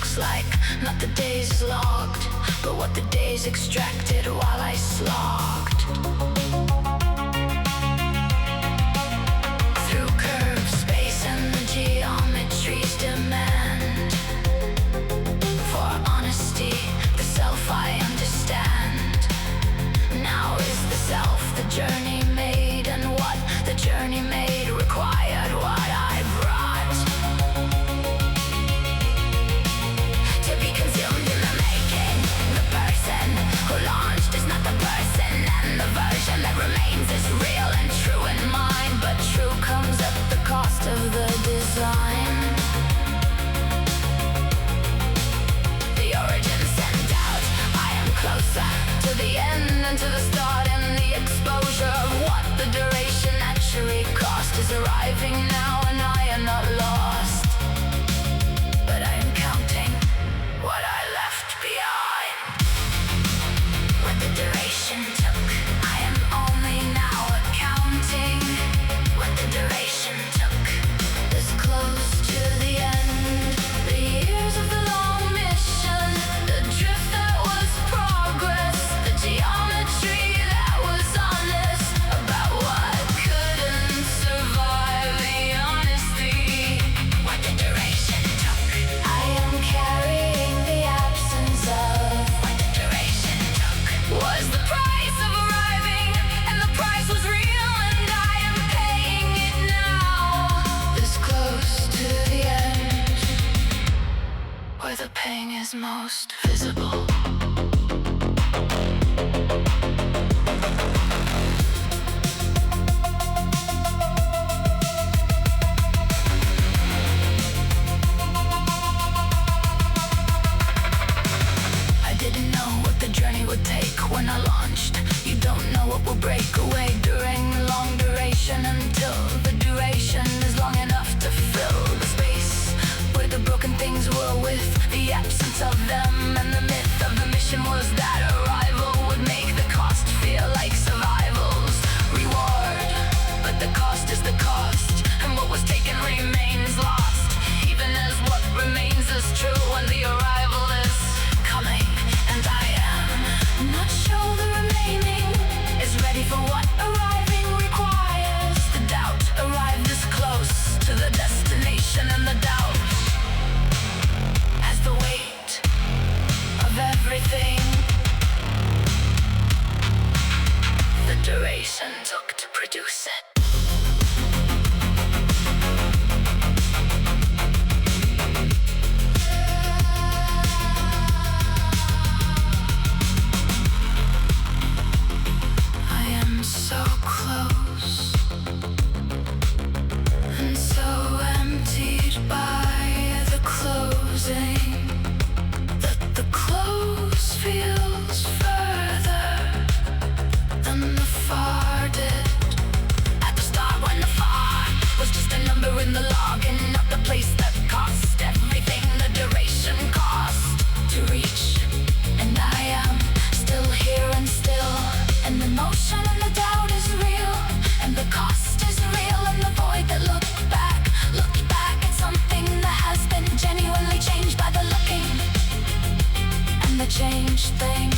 looks like. Not the days logged, but what the days extracted while I slogged. Through curved space and the geometry's demand for honesty, the self I understand. Now is the self the journey made, and what the journey made required what I brought. To be consumed in the making, the person who launched is not the person, and the version that remains is real and true in mind. But true comes at the cost of the design. The origin sent out, I am closer to the end and to the start, and the exposure of what the duration actually cost is arriving now, and I am not lost, but I am counting what I left behind. What the duration took, I am only now accounting. What the duration took, this close to the end. The years of the long mission, the drift that was progress, the geometry that was honest about what couldn't survive the honesty. What the duration took, I am carrying the absence of. What the duration took was the price of arriving, and the price was real, and I am paying it now. This close to the end, where the pain is most visible. I didn't know what the journey would take when I launched. You don't know what will break away during long duration, until the duration is long enough to fill the space where the broken things were with the absence of them. And the myth of the mission was that arrival would make the cost feel like survival's reward. But the cost is the cost, and what was taken remains lost, even as what remains is true when the arrival is coming. And I am not sure the remaining is ready for what arriving requires. The doubt arrived this close to the destination, and the doubt has the weight of everything the duration took to produce it. I am so close and so emptied by the closing that the close feels further than the far did. At the start, when the far was just a number in the log, and not the place that cost everything the duration cost to reach. And I am still here and still, and the motion and the doubt is real, and the cost is real, and the void that looked back at something that has been genuinely changed by the looking and the changed thing.